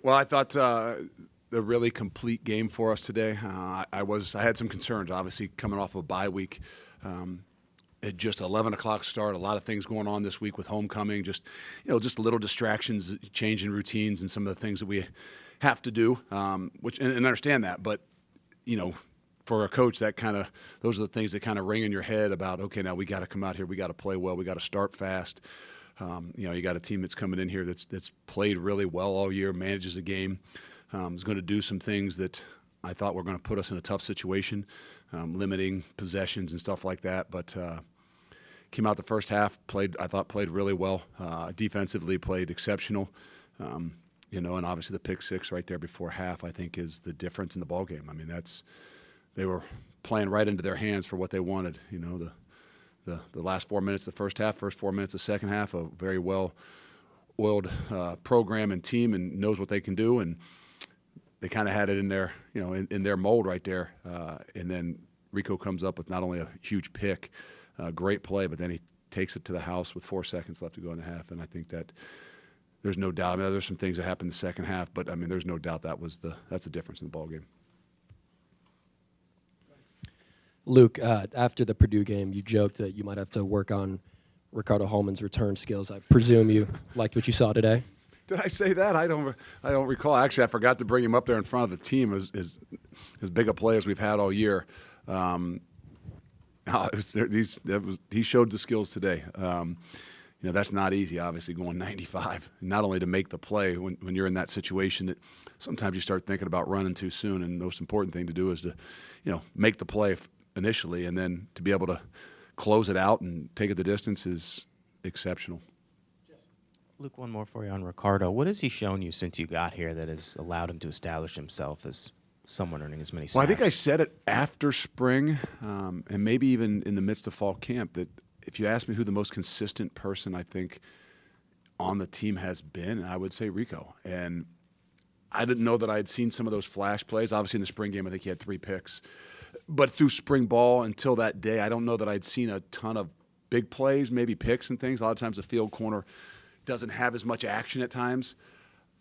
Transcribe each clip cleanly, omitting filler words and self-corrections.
Well, I thought a really complete game for us today. I had some concerns, obviously, coming off of a bye week. At just 11 o'clock start, a lot of things going on this week with homecoming, just little distractions, changing routines and some of the things that we have to do, and understand that. But, for a coach, those are the things that kind of ring in your head about, okay, now we got to come out here, we got to play well, we got to start fast. You got a team that's coming in here that's played really well all year, manages the game, is going to do some things that I thought were going to put us in a tough situation, limiting possessions and stuff like that. But came out the first half, played really well. Defensively played exceptional. And obviously the pick six right there before half, I think, is the difference in the ball game. I mean, they were playing right into their hands for what they wanted. The last 4 minutes of the first half, first 4 minutes of the second half, a very well-oiled program and team, and knows what they can do. And they kind of had it in their, in their mold right there. And then Rico comes up with not only a huge pick, great play, but then he takes it to the house with 4 seconds left to go in the half. And I think that there's no doubt. I mean, there's some things that happened in the second half, but I mean, there's no doubt that's the difference in the ball game. Luke, after the Purdue game, you joked that you might have to work on Ricardo Holman's return skills. I presume you liked what you saw today. Did I say that? I don't recall. Actually, I forgot to bring him up there in front of the team as big a play as we've had all year. He showed the skills today. That's not easy, obviously, going 95. Not only to make the play when you're in that situation, that sometimes you start thinking about running too soon, and the most important thing to do is to, make the play initially, and then to be able to close it out and take it the distance is exceptional. Luke, one more for you on Ricardo. What has he shown you since you got here that has allowed him to establish himself as someone earning as many snaps? Well, I think I said it after spring, and maybe even in the midst of fall camp, that if you ask me who the most consistent person I think on the team has been, I would say Rico. And I didn't know that I had seen some of those flash plays. Obviously, in the spring game, I think he had 3 picks. But through spring ball until that day, I don't know that I'd seen a ton of big plays, maybe picks and things. A lot of times the field corner doesn't have as much action at times.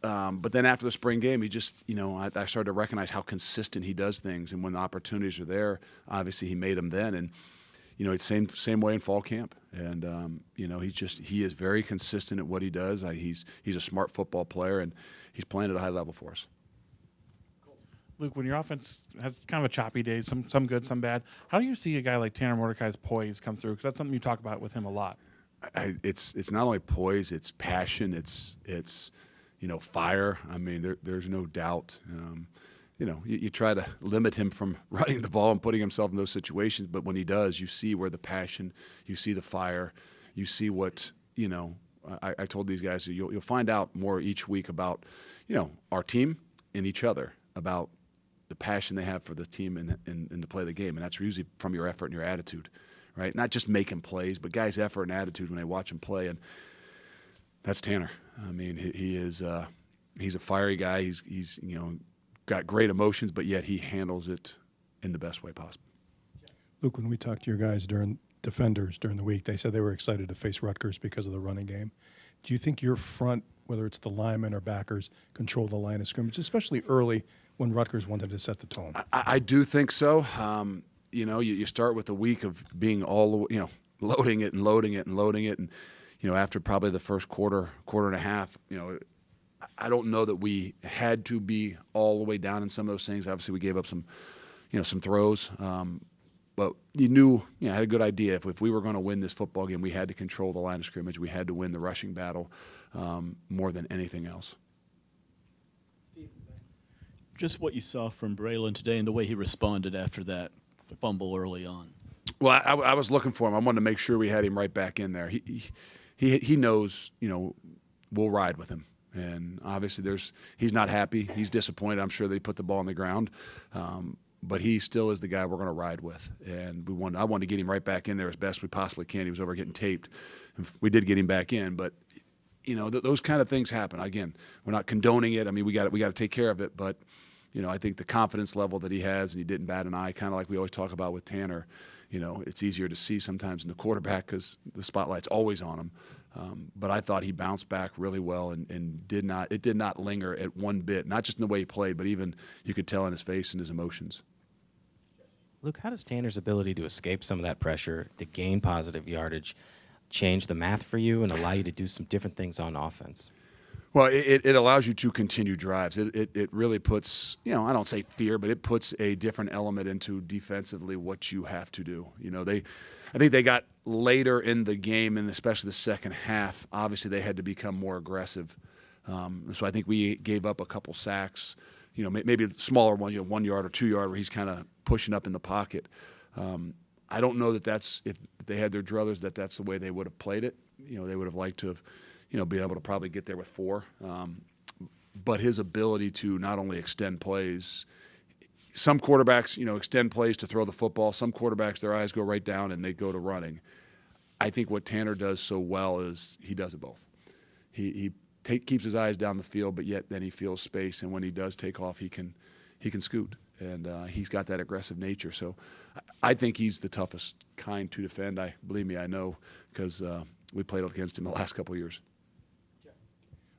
But then after the spring game, he just, I started to recognize how consistent he does things. And when the opportunities are there, obviously he made them then. And, it's same way in fall camp. And, he is very consistent at what he does. He's a smart football player, and he's playing at a high level for us. Luke, when your offense has kind of a choppy day, some good, some bad, how do you see a guy like Tanner Mordecai's poise come through? Because that's something you talk about with him a lot. It's not only poise, it's passion, it's fire. I mean, there's no doubt. You try to limit him from running the ball and putting himself in those situations, but when he does, you see where the passion, you see the fire, you see what, I told these guys, you'll find out more each week about, our team and each other, about the passion they have for the team and to play the game. And that's usually from your effort and your attitude, right? Not just making plays, but guys' effort and attitude when they watch him play. And that's Tanner. I mean, he's a fiery guy. He's got great emotions, but yet he handles it in the best way possible. Luke, when we talked to your guys defenders during the week, they said they were excited to face Rutgers because of the running game. Do you think your front, whether it's the linemen or backers, control the line of scrimmage, especially early when Rutgers wanted to set the tone? I do think so. You start with a week of being loading it and loading it and loading it. And, after probably the first quarter and a half, I don't know that we had to be all the way down in some of those things. Obviously, we gave up some throws. But you knew, had a good idea. If we were going to win this football game, we had to control the line of scrimmage. We had to win the rushing battle more than anything else. Just what you saw from Braylon today and the way he responded after that fumble early on. Well, I was looking for him. I wanted to make sure we had him right back in there. He knows, we'll ride with him. And obviously he's not happy. He's disappointed. I'm sure they put the ball on the ground. But he still is the guy we're going to ride with. And I wanted to get him right back in there as best we possibly can. He was over getting taped. We did get him back in, but those kind of things happen. Again, we're not condoning it. I mean, we got to take care of it, but I think the confidence level that he has, and he didn't bat an eye, kind of like we always talk about with Tanner. It's easier to see sometimes in the quarterback because the spotlight's always on him. But I thought he bounced back really well and it did not linger at one bit, not just in the way he played, but even you could tell in his face and his emotions. Luke, how does Tanner's ability to escape some of that pressure, to gain positive yardage, change the math for you and allow you to do some different things on offense? Well, it allows you to continue drives. It really puts, I don't say fear, but it puts a different element into defensively what you have to do. I think they got later in the game, and especially the second half, obviously they had to become more aggressive. So I think we gave up a couple sacks, maybe a smaller one, 1 yard or 2 yard where he's kind of pushing up in the pocket. I don't know that that's, if they had their druthers, that's the way they would have played it. They would have liked to have, been able to probably get there with 4. But his ability to not only extend plays, some quarterbacks, extend plays to throw the football. Some quarterbacks, their eyes go right down and they go to running. I think what Tanner does so well is he does it both. He keeps his eyes down the field, but yet then he feels space, and when he does take off, he can scoot, and he's got that aggressive nature. So I think he's the toughest kind to defend. Believe me, I know, because we played against him the last couple of years.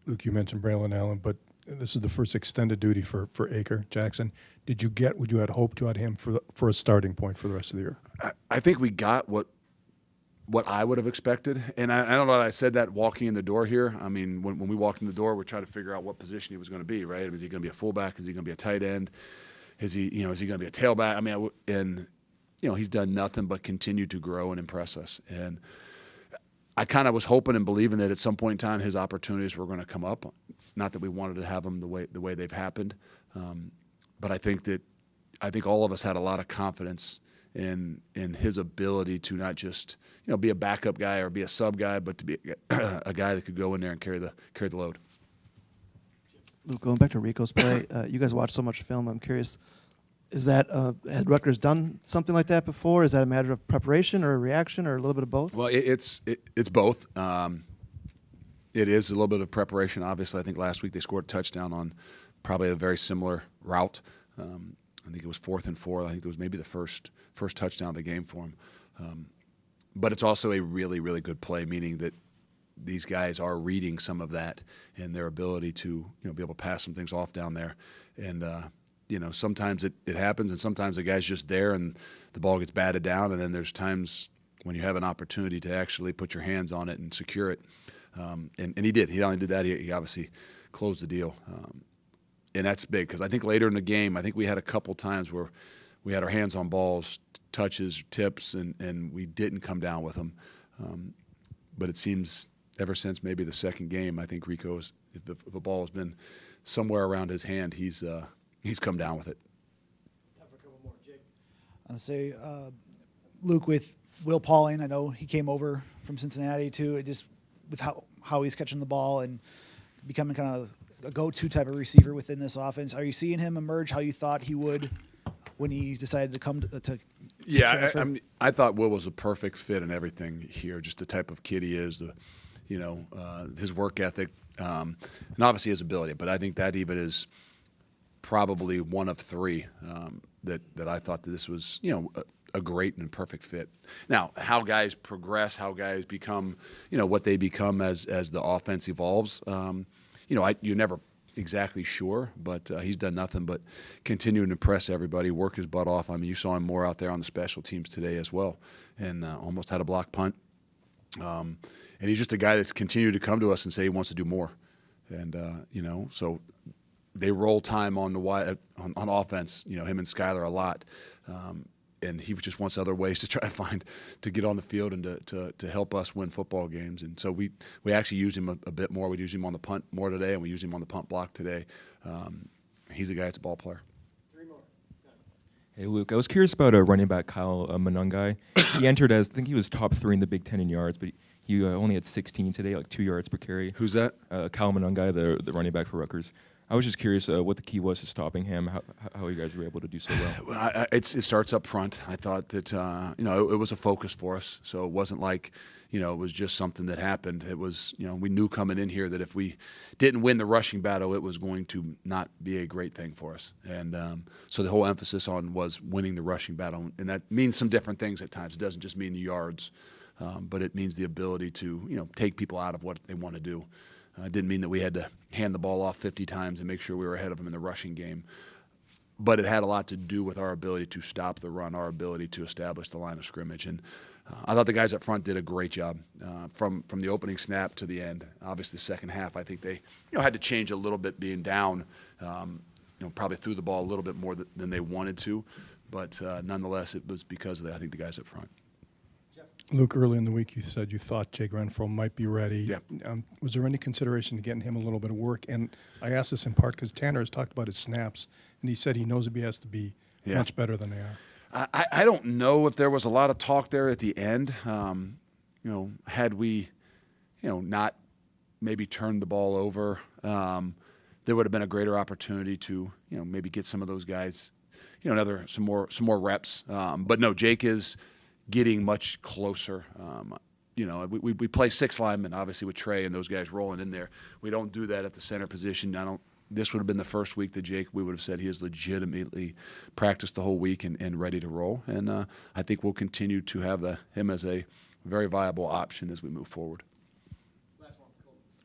Luke, you mentioned Braylon Allen, but this is the first extended duty for Acre Jackson. Did you get what you had hoped to at him for a starting point for the rest of the year? I think we got what I would have expected, and I don't know that I said that walking in the door here. I mean, when we walked in the door, we're trying to figure out what position he was going to be, right? Is he going to be a fullback? Is he going to be a tight end? Is he going to be a tailback? I mean, he's done nothing but continue to grow and impress us, and I kind of was hoping and believing that at some point in time his opportunities were going to come up. Not that we wanted to have them the way they've happened, but I think all of us had a lot of confidence in his ability to not just be a backup guy or be a sub guy, but to be a guy that could go in there and carry the load. Luke, going back to Rico's play, you guys watch so much film. I'm curious, had Rutgers done something like that before? Is that a matter of preparation or a reaction or a little bit of both? Well, it's both. It is a little bit of preparation. Obviously, I think last week they scored a touchdown on probably a very similar route. I think it was 4th and 4. I think it was maybe the first touchdown of the game for him. But it's also a really, really good play, meaning that these guys are reading some of that and their ability to be able to pass some things off down there. And sometimes it happens, and sometimes the guy's just there and the ball gets batted down, and then there's times when you have an opportunity to actually put your hands on it and secure it. And he did. He not only did that, he obviously closed the deal. And that's big because I think later in the game, I think we had a couple times where we had our hands on balls, touches, tips, and we didn't come down with them. But it seems ever since maybe the second game, I think Rico's, if a ball has been somewhere around his hand, he's come down with it. Time for a couple more. Jake. I'll say, Luke, with Will Pauling, I know he came over from Cincinnati too. It just with how he's catching the ball and becoming kind of a go-to type of receiver within this offense. Are you seeing him emerge how you thought he would when he decided to come to Yeah, transfer? I thought Will was a perfect fit in everything here. Just the type of kid he is, his work ethic, and obviously his ability. But I think that even is probably one of 3 that I thought that this was a great and perfect fit. Now, how guys progress, how guys become, what they become as the offense evolves. You're never exactly sure, but he's done nothing but continue to impress everybody, work his butt off. I mean, you saw him more out there on the special teams today as well, and almost had a block punt. And he's just a guy that's continued to come to us and say he wants to do more. And so they roll time on on offense. Him and Skylar a lot. And he just wants other ways to try to get on the field and to help us win football games. And so we actually used him a bit more. We used him on the punt more today, and we used him on the punt block today. He's a guy that's a ball player. 3 more. Hey, Luke, I was curious about running back Kyle Monungai. He entered as, I think he was top 3 in the Big Ten in yards, but he only had 16 today, like 2 yards per carry. Who's that? Kyle Monungai, the running back for Rutgers. I was just curious what the key was to stopping him, how you guys were able to do so well. It starts up front. I thought that, it was a focus for us. So it wasn't like, it was just something that happened. It was, we knew coming in here that if we didn't win the rushing battle, it was going to not be a great thing for us. And so the whole emphasis was winning the rushing battle. And that means some different things at times. It doesn't just mean the yards. but it means the ability to take people out of what they want to do. It didn't mean that we had to hand the ball off 50 times and make sure we were ahead of them in the rushing game. But it had a lot to do with our ability to stop the run, our ability to establish the line of scrimmage. And I thought the guys up front did a great job from the opening snap to the end. Obviously, the second half, I think they had to change a little bit being down. Probably threw the ball a little bit more than they wanted to. But nonetheless, it was because of, I think, the guys up front. Luke, early in the week, you said you thought Jake Renfro might be ready. Yeah. Was there any consideration to getting him a little bit of work? And I asked this in part because Tanner has talked about his snaps, and he said he knows he has to be much better than they are. I don't know if there was a lot of talk there at the end. Had we, not maybe turned the ball over, there would have been a greater opportunity to, maybe get some of those guys, some more reps. But no, Jake is getting much closer. We play 6 linemen, obviously, with Trey and those guys rolling in there. We don't do that at the center position. This would have been the first week that Jake, we would have said he has legitimately practiced the whole week and ready to roll. And I think we'll continue to have him as a very viable option as we move forward.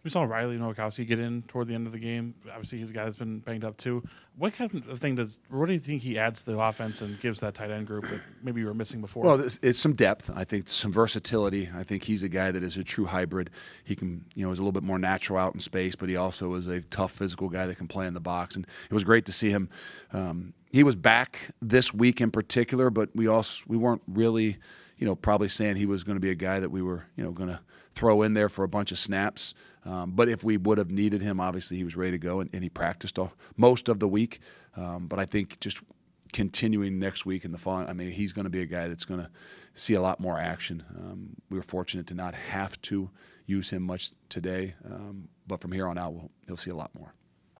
We saw Riley Nowakowski get in toward the end of the game. Obviously, he's a guy that's been banged up too. What kind of thing what do you think he adds to the offense and gives that tight end group that maybe you were missing before? Well, it's some depth. I think some versatility. I think he's a guy that is a true hybrid. He can, is a little bit more natural out in space, but he also is a tough physical guy that can play in the box. And it was great to see him. He was back this week in particular, but we weren't really, probably saying he was going to be a guy that we were, going to throw in there for a bunch of snaps. But if we would have needed him, obviously he was ready to go, and he practiced most of the week. But I think just continuing next week and the following, he's going to be a guy that's going to see a lot more action. We were fortunate to not have to use him much today, but from here on out, he'll see a lot more.